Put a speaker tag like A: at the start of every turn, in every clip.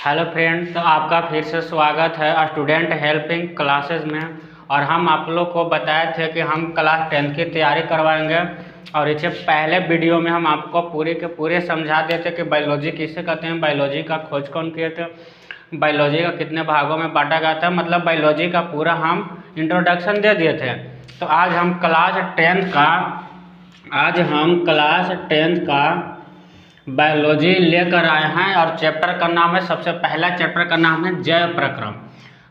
A: Hello friend, तो आपका फिर से स्वागत है स्टूडेंट हेल्पिंग क्लासेस में। और हम आप लोग को बताए थे कि हम क्लास 10 की तैयारी करवाएंगे। और इससे पहले वीडियो में हम आपको पूरे के पूरे समझा देते कि बायोलॉजी किसे कहते हैं, बायोलॉजी का खोज कौन किए थे, बायोलॉजी का कितने भागों में बांटा गया था, मतलब बायोलॉजी का पूरा हम इंट्रोडक्शन दे दिए थे। तो आज हम क्लास 10 का बायोलॉजी लेकर आए हैं और चैप्टर का नाम है, सबसे पहला चैप्टर का नाम है जैव प्रक्रम।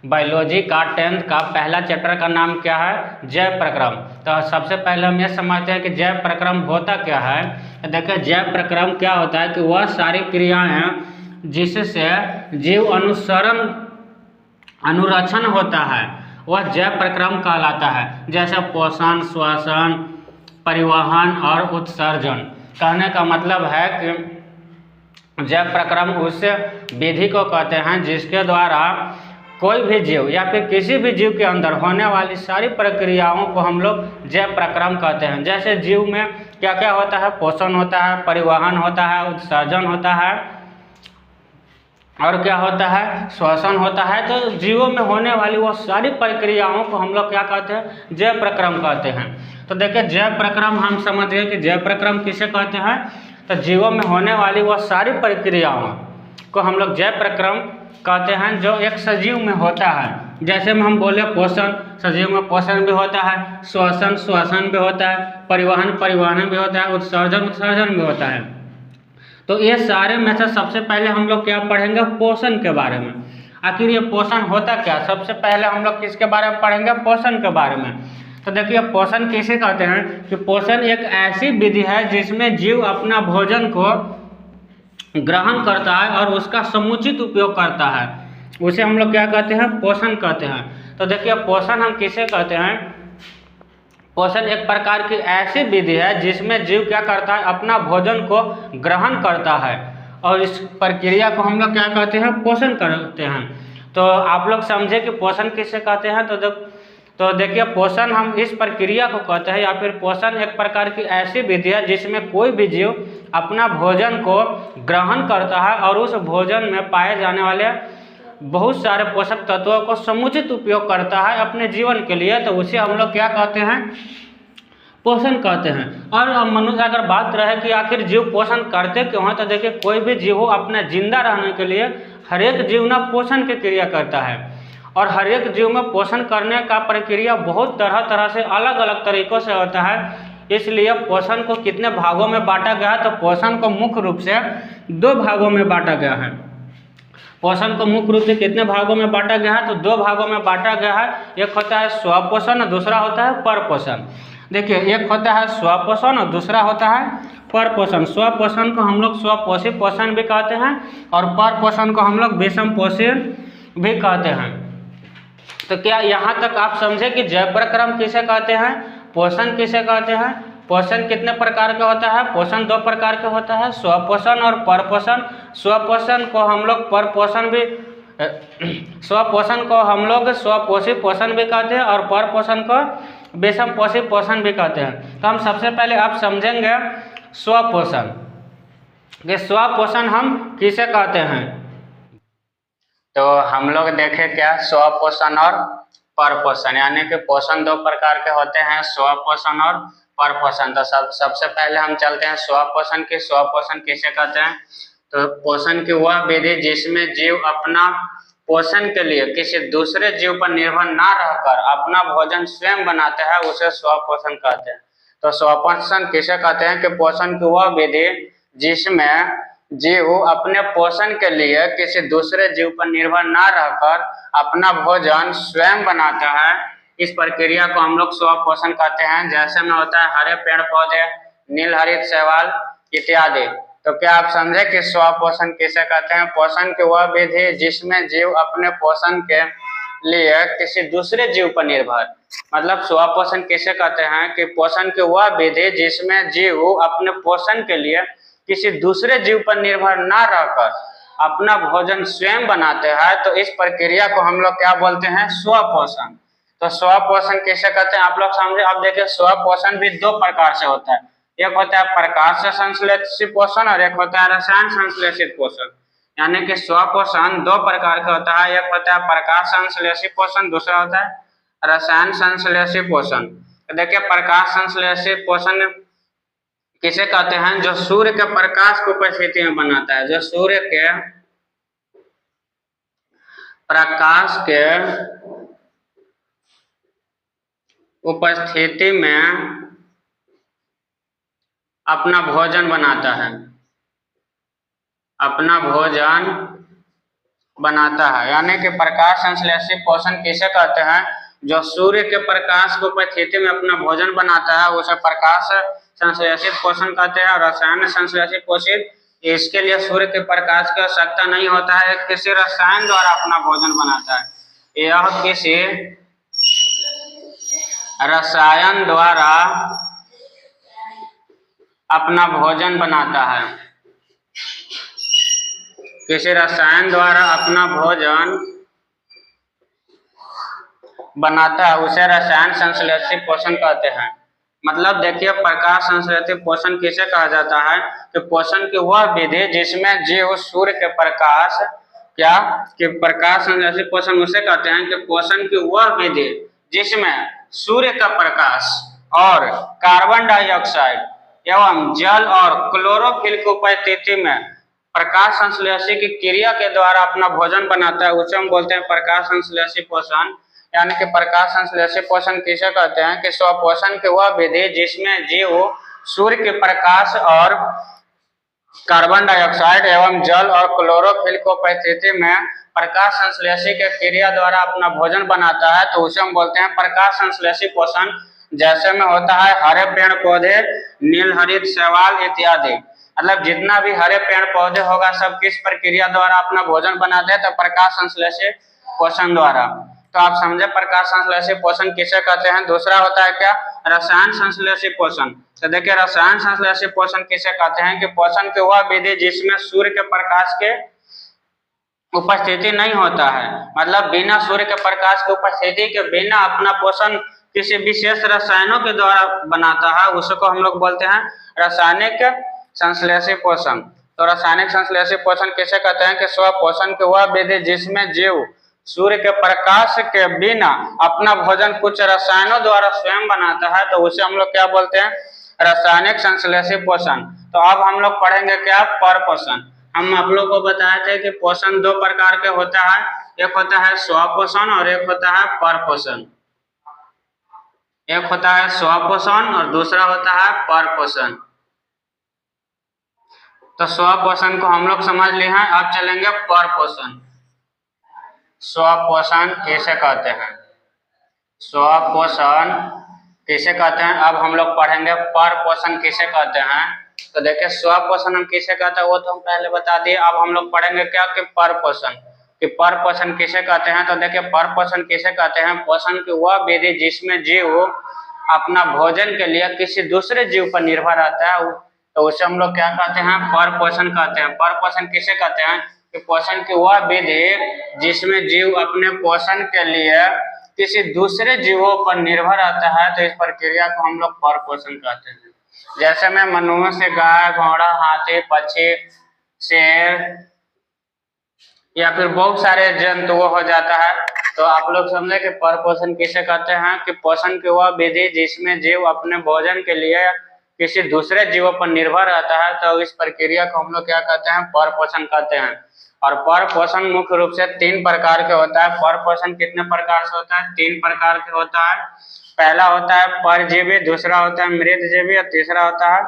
A: बायोलॉजी का 10 का पहला चैप्टर का नाम क्या है? जैव प्रक्रम। तो सबसे पहले हम ये समझते हैं कि जैव प्रक्रम होता क्या है। तो देखिए, जैव प्रक्रम क्या होता है कि वह सारी क्रियाएं हैं जिससे जीव अनुरक्षण होता है, वह जैव प्रक्रम कहलाता है। जैसे पोषण, श्वसन, परिवहन और उत्सर्जन। कहने का मतलब है कि जैव प्रक्रम उस विधि को कहते हैं जिसके द्वारा कोई भी जीव या फिर किसी भी जीव के अंदर होने वाली सारी प्रक्रियाओं को हम लोग जैव प्रक्रम कहते हैं। जैसे जीव में क्या क्या होता है? पोषण होता है, परिवहन होता है, उत्सर्जन होता है और क्या होता है? श्वसन होता है। तो जीवों में होने वाली वो सारी प्रक्रियाओं को हम लोग क्या कहते हैं? जैव प्रक्रम कहते हैं। तो देखिए, जैव प्रक्रम हम समझ गए कि जैव प्रक्रम किसे कहते हैं। तो जीवों में होने वाली वो सारी प्रक्रियाओं को हम लोग जैव प्रक्रम कहते हैं जो एक सजीव में होता है। जैसे में हम बोले पोषण, सजीव में पोषण भी होता है, श्वसन भी होता है, परिवहन भी होता है, उत्सर्जन भी होता है। तो ये सारे में से सबसे पहले हम लोग क्या पढ़ेंगे? पोषण के बारे में। आखिर ये पोषण होता क्या? सबसे पहले हम लोग किसके बारे में पढ़ेंगे? पोषण के बारे में। तो देखिए, पोषण किसे कहते हैं कि पोषण एक ऐसी विधि है जिसमें जीव अपना भोजन को ग्रहण करता है और उसका समुचित उपयोग करता है, उसे हम लोग क्या कहते हैं? पोषण कहते हैं। तो देखिए, पोषण हम किसे कहते हैं? पोषण एक प्रकार की ऐसी विधि है जिसमें जीव क्या करता है? अपना भोजन को ग्रहण करता है और इस प्रक्रिया को हम लोग क्या कहते हैं? पोषण कहते हैं। तो आप लोग समझे कि पोषण किसे कहते हैं। तो देखिए, पोषण हम इस प्रक्रिया को कहते हैं या फिर पोषण एक प्रकार की ऐसी विधि है जिसमें कोई भी जीव अपना भोजन को ग्रहण करता है और उस भोजन में पाए जाने वाले बहुत सारे पोषक तत्वों को समुचित उपयोग करता है अपने जीवन के लिए। तो उसे हम लोग क्या कहते हैं? पोषण कहते हैं। और मनुष्य अगर बात रहे कि आखिर जीव पोषण करते क्यों हैं, तो देखिए, कोई भी जीव हो अपने जिंदा रहने के लिए हर एक जीव ना पोषण की क्रिया करता है। और हर एक जीव में पोषण करने का प्रक्रिया बहुत तरह तरह से अलग अलग तरीक़ों से होता है। इसलिए पोषण को कितने भागों में बांटा गया है? तो पोषण को मुख्य रूप से 2 भागों में बांटा गया है। पोषण को मुख्य रूप से कितने भागों में बांटा गया है? तो 2 भागों में बांटा गया है। एक होता है स्वपोषण और दूसरा होता है परपोषण। देखिए, एक होता है स्वपोषण और दूसरा होता है परपोषण। स्वपोषण को हम लोग स्वपोषी पोषण भी कहते हैं और परपोषण को हम लोग विषम पोषण भी कहते हैं। तो क्या यहाँ तक आप समझे कि जैव प्रक्रम किसे कहते हैं, पोषण किसे कहते हैं? पोषण कितने प्रकार का होता है? पोषण 2 प्रकार का होता है, स्वपोषण और परपोषण। स्वपोषण को हम लोग स्वपोषी पोषण भी कहते हैं और परपोषण को विषम पोषी पोषण भी कहते हैं। तो हम सबसे पहले आप समझेंगे स्वपोषण। ये स्वपोषण हम किसे कहते हैं? तो हम लोग देखें क्या स्वपोषण और परपोषण, यानी कि पोषण 2 प्रकार के होते हैं, स्वपोषण और परपोषण। तो सबसे पहले हम चलते हैं स्वपोषण की। स्वपोषण किसे कहते हैं? तो पोषण की वह विधि जिसमें जीव अपना पोषण के लिए किसी दूसरे जीव पर निर्भर ना रहकर अपना भोजन स्वयं बनाते हैं, उसे स्वपोषण कहते हैं। तो स्वपोषण किसे कहते हैं? कि पोषण की वह विधि जिसमें जीव अपने पोषण के लिए किसी दूसरे जीव पर निर्भर ना रहकर अपना भोजन स्वयं बनाता है, इस प्रक्रिया को हम लोग स्वपोषण कहते हैं। जैसे में होता है हरे पेड़ पौधे, नीलहरित शैवाल इत्यादि। तो क्या आप समझे कि स्वपोषण किसे कहते हैं? पोषण की वह विधि जिसमें जीव अपने पोषण के लिए किसी दूसरे जीव पर निर्भर, मतलब स्वपोषण किसे कहते हैं? कि पोषण की वह विधि जिसमें जीव अपने पोषण के लिए किसी दूसरे जीव पर निर्भर ना रहकर अपना भोजन स्वयं बनाते हैं। तो इस प्रक्रिया को हम लोग क्या बोलते हैं? स्वपोषण। तो स्वपोषण किसे कहते हैं आप लोग समझे। अब देखिए, स्वपोषण भी 2 प्रकार से होता है। एक होता है प्रकाश से संश्लेषित पोषण और एक होता है रसायन संश्लेषित पोषण। यानी कि स्वपोषण दो प्रकार का होता है, एक होता है प्रकाश संश्लेषी पोषण, दूसरा होता है रसायन संश्लेषी पोषण। तो देखिए प्रकाश संश्लेषी पोषण किसे कहते हैं? जो सूर्य के प्रकाश की उपस्थिति में बनाता है, जो सूर्य के प्रकाश के उपस्थिति में अपना भोजन बनाता है, अपना भोजन बनाता है। यानी कि प्रकाश संश्लेषी पोषण किसे कहते हैं? जो सूर्य के प्रकाश की उपस्थिति में अपना भोजन बनाता है उसे प्रकाश संश्लेषित पोषण कहते हैं। और रसायन संश्लेषित पोषित, इसके लिए सूर्य के प्रकाश की आवश्यकता नहीं होता है, किसी रसायन द्वारा अपना भोजन बनाता है। यह किसी रसायन द्वारा अपना भोजन बनाता है, किसी रसायन द्वारा अपना भोजन बनाता है, उसे रसायन संश्लेषी पोषण कहते हैं। मतलब देखिए प्रकाश संश्लेषी पोषण किसे कहा जाता है? कि पोषण की वह विधि जिसमें जीव सूर्य के प्रकाश क्या कि प्रकाश संश्लेषी पोषण उसे कहते हैं कि पोषण की वह विधि जिसमें सूर्य का प्रकाश और कार्बन डाइऑक्साइड एवं जल और क्लोरोफिल की उपस्थिति में प्रकाश संश्लेषी की क्रिया के द्वारा अपना भोजन बनाता है, उसे हम बोलते हैं प्रकाश संश्लेषी पोषण। यानी कि प्रकाश संश्लेषी पोषण किसे कहते हैं? कि स्वपोषण की वह विधि जिसमें जीव सूर्य के प्रकाश और कार्बन डाइऑक्साइड एवं जल और क्लोरोफिल को उपस्थिति में प्रकाश संश्लेषी के क्रिया द्वारा अपना भोजन बनाता है, तो उसे हम बोलते हैं प्रकाश संश्लेषी पोषण। जैसे में होता है हरे पेड़ पौधे, नील हरित शैवाल इत्यादि, मतलब जितना भी हरे पेड़ पौधे होगा सब किस प्रक्रिया द्वारा अपना भोजन बनाते हैं? तो प्रकाश संश्लेषी पोषण द्वारा। तो आप समझे प्रकाश संश्लेषी पोषण किसे कहते हैं। दूसरा होता है क्या? रसायन संश्लेषी पोषण। तो देखिए रसायन संश्लेषी पोषण किसे कहते हैं? कि पोषण की वह विधि जिसमें सूर्य के प्रकाश के उपस्थिति नहीं होता है, मतलब बिना सूर्य के प्रकाश की उपस्थिति के बिना अपना पोषण किसी विशेष रसायनों के द्वारा बनाता है, उसको हम लोग बोलते हैं रासायनिक संश्लेषी पोषण। तो रासायनिक संश्लेषी पोषण किसे कहते हैं? कि स्वपोषण की वह विधि जिसमें जीव सूर्य के प्रकाश के बिना अपना भोजन कुछ रसायनों द्वारा स्वयं बनाता है, तो उसे हम लोग क्या बोलते हैं? रासायनिक संश्लेषी पोषण। तो अब हम लोग पढ़ेंगे क्या? परपोषण। हम आप लोग को बताए थे कि पोषण दो प्रकार के होता है, एक होता है स्वपोषण और एक होता है परपोषण। एक होता है स्वपोषण और दूसरा होता है परपोषण। तो स्वपोषण को हम लोग समझ लिए हैं, अब चलेंगे परपोषण। स्वपोषण किसे कहते हैं? स्वपोषण किसे कहते हैं? अब हम लोग पढ़ेंगे परपोषण किसे कहते हैं। तो देखिए स्वपोषण हम किसे कहते हैं वो तो हम पहले बता दिए, अब हम लोग पढ़ेंगे क्या कि परपोषण, कि परपोषण किसे कहते हैं। तो देखिए परपोषण किसे कहते हैं? पोषण की वह विधि जिसमें जीव अपना भोजन के लिए किसी दूसरे जीव पर निर्भर रहता है, तो उसे हम लोग क्या कहते हैं? परपोषण कहते हैं। परपोषण किसे कहते हैं? कि पोषण की वह विधि जिसमें जीव अपने पोषण के लिए किसी दूसरे जीवों पर निर्भर रहता है, तो इस प्रक्रिया को हम लोग परपोषण कहते हैं। जैसे में मनुष्य से गाय, घोड़ा, हाथी, पक्षी, शेर या फिर बहुत सारे जंतु हो जाता है। तो आप लोग समझे कि परपोषण किसे कहते हैं? कि पोषण की वह विधि जिसमें जीव अपने भोजन के लिए किसी दूसरे जीवों पर निर्भर रहता है, तो इस प्रक्रिया को हम लोग क्या कहते हैं? परपोषण कहते हैं। और परपोषण मुख्य रूप से तीन प्रकार के होता है। परपोषण कितने प्रकार से होता है? तीन प्रकार के होता है। पहला होता है परजीवी, दूसरा होता है मृतजीवी और तीसरा होता है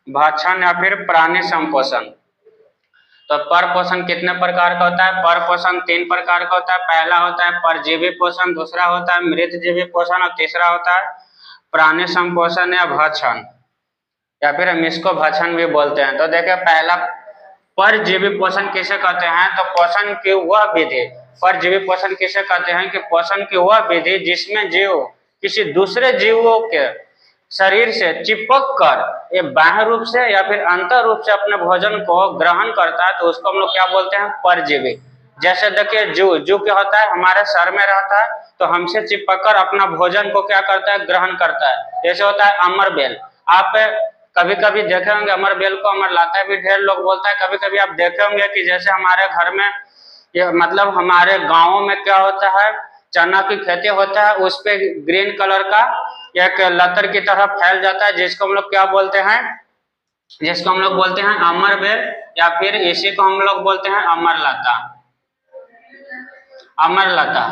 A: भक्षण या फिर प्राणी संपोषण। तो परपोषण कितने प्रकार का होता है? परपोषण तीन प्रकार का होता है। पहला होता है परजीवी पोषण, दूसरा होता है मृतजीवी पोषण और तीसरा होता है प्राणी संपोषण या भक्षण, या फिर हम इसको भक्षण भी बोलते हैं। तो देखिए पहला परजीवी पोषण किसे कहते हैं? तो पोषण की वह विधि, परजीवी पोषण किसे कहते हैं? कि पोषण की वह विधि जिसमें जीव किसी दूसरे जीवों के शरीर से चिपक कर ये बाह्य रूप से या फिर अंतर रूप से अपने भोजन को ग्रहण करता है, तो उसको हम लोग क्या बोलते हैं? परजीवी। जैसे देखिए जू क्या होता है? हमारे सर में रहता है, तो हमसे चिपक कर अपना भोजन को क्या करता है? ग्रहण करता है। जैसे होता है अमरबेल। आप कभी कभी देखे होंगे अमर बेल को अमर लाता भी ढेर लोग बोलता है। कभी कभी आप देखे होंगे कि जैसे हमारे घर में मतलब हमारे गाँवों में क्या होता है, चना की खेती होता है, उस पे ग्रीन कलर का एक लतर की तरह फैल जाता है, जिसको हम लोग क्या बोलते हैं, जिसको हम लोग बोलते हैं अमर बेल, या फिर इसी को हम लोग बोलते हैं अमर लता, अमर लता।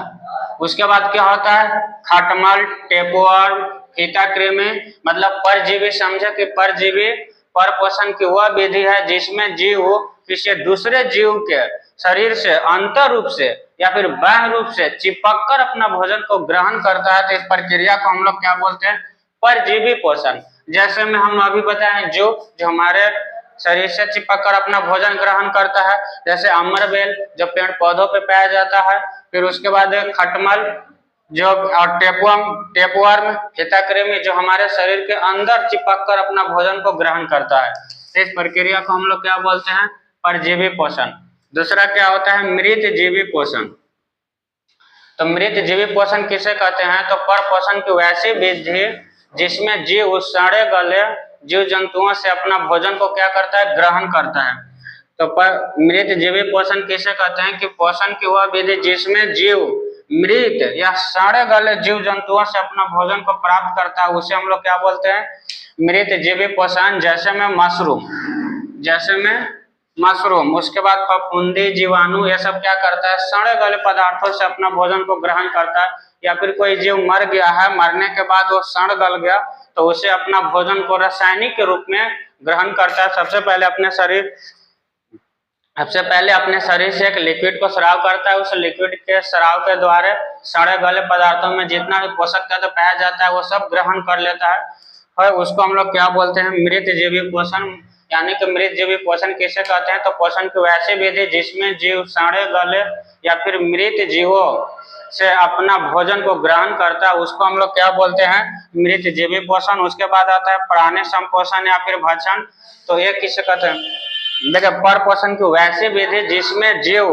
A: उसके बाद क्या होता है, खटमल, टेपवर्म, फीता कृमि, मतलब परजीवी। समझे कि परजीवी परपोषण की वह विधि है जिसमें जीव किसी दूसरे जीव के शरीर से अंतर रूप से या फिर बाह्य रूप से चिपक कर अपना भोजन को ग्रहण करता है। तो इस प्रक्रिया को हम लोग क्या बोलते हैं, परजीवी पोषण। जैसे में हम अभी बताएं जो हमारे शरीर से चिपक कर अपना भोजन ग्रहण करता है, जैसे अमरबेल जो पेड़ पौधों पे पाया जाता है, फिर उसके बाद खटमल जो, और टेपवर्म, फीता कृमि जो हमारे शरीर के अंदर चिपक कर अपना भोजन को ग्रहण करता है। इस प्रक्रिया को हम लोग क्या बोलते हैं, परजीवी पोषण। दूसरा क्या होता है, मृत जीवी पोषण। तो मृत जीवी पोषण किसे कहते हैं, तो पर पोषण की वैसी विधि जिसमें जीव उस सड़े गले जीव जंतुओं से अपना भोजन को क्या करता है, ग्रहण करता है। तो पर मृत जीवी पोषण किसे कहते हैं, कि पोषण की वह विधि जिसमें जीव मृत या सड़े गले जीव जंतुओं से अपना भोजन को प्राप्त करता है, उसे हम लोग क्या बोलते हैं, मृत जीवी पोषण। जैसे में मशरूम, जैसे में मशरूम, उसके बाद फफूंदी, जीवाणु, ये सब क्या करता है, सड़े गले पदार्थों से अपना भोजन को ग्रहण करता है। या फिर कोई जीव मर गया है, मरने के बाद वो सड़ गल गया, तो उसे अपना भोजन को रासायनिक के रूप में ग्रहण करता है। सबसे पहले अपने शरीर से एक लिक्विड को स्राव करता है, उस लिक्विड के स्राव के द्वारा सड़े गले पदार्थों में जितना भी पोषक तत्व पाया जाता है वो सब ग्रहण कर लेता है, और उसको हम लोग क्या बोलते हैं, मृत जीवी पोषण। यानी कि मृत जीवी पोषण किसे कहते हैं, तो पोषण की वैसी विधि जिसमें जीव सड़े गले या फिर मृत जीवों से अपना भोजन को ग्रहण करता है, उसको हम लोग क्या बोलते हैं, मृत जीवी पोषण। उसके बाद आता है प्राणी संपोषण या फिर भक्षण। तो ये किसे कहते हैं, देखिए पर पोषण की वैसी विधि जिसमें जीव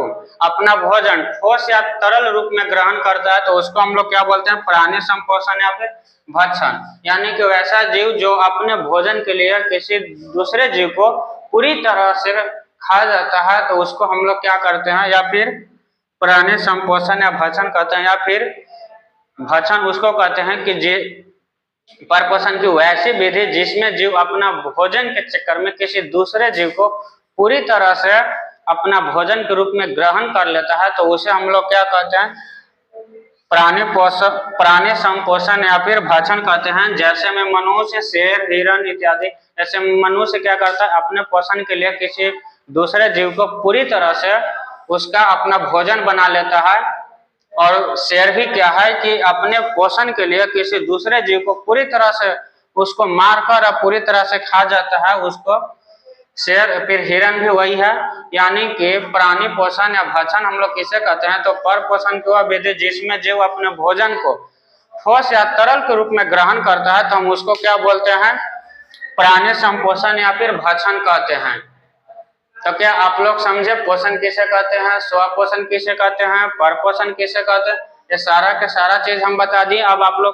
A: अपना भोजन ठोस या तरल रूप में ग्रहण करता है, तो उसको हम लोग क्या बोलते हैं, प्राणी संपोषण या फिर भक्षण। यानी कि वैसा जीव जो अपने भोजन के लिए किसी दूसरे जीव को पूरी तरह से खा जाता है, तो उसको हम लोग क्या करते हैं, या फिर प्राणी संपोषण या भक्षण कहते हैं, या फिर भक्षण उसको कहते हैं कि पर पोषण की वैसी विधि जिसमें जीव अपना भोजन के चक्कर में किसी दूसरे जीव को पूरी तरह से अपना भोजन के रूप में ग्रहण कर लेता है, तो उसे हम लोग क्या कहते हैं, प्राणी संपोषण या फिर भक्षण कहते हैं। जैसे में मनुष्य, शेर, हिरण इत्यादि। जैसे मनुष्य क्या करता है, अपने पोषण के लिए किसी दूसरे जीव को पूरी तरह से उसका अपना भोजन बना लेता है, और शेर भी क्या है कि अपने पोषण के लिए किसी दूसरे जीव को पूरी तरह से उसको मारकर पूरी तरह से खा जाता है, उसको शेर। फिर हिरण भी वही है। यानी कि प्राणी पोषण या भक्षण हम लोग किसे कहते हैं, तो पर पोषण की वह विधि जिसमें जीव अपने भोजन को ठोस या तरल के रूप में ग्रहण करता है, तो हम उसको क्या बोलते हैं, प्राणी संपोषण या फिर भक्षण कहते हैं। तो क्या आप लोग समझे पोषण किसे कहते हैं, स्वपोषण किसे कहते हैं, पर पोषण किसे कहते हैं, ये सारा के सारा चीज हम बता दिए। अब आप लोग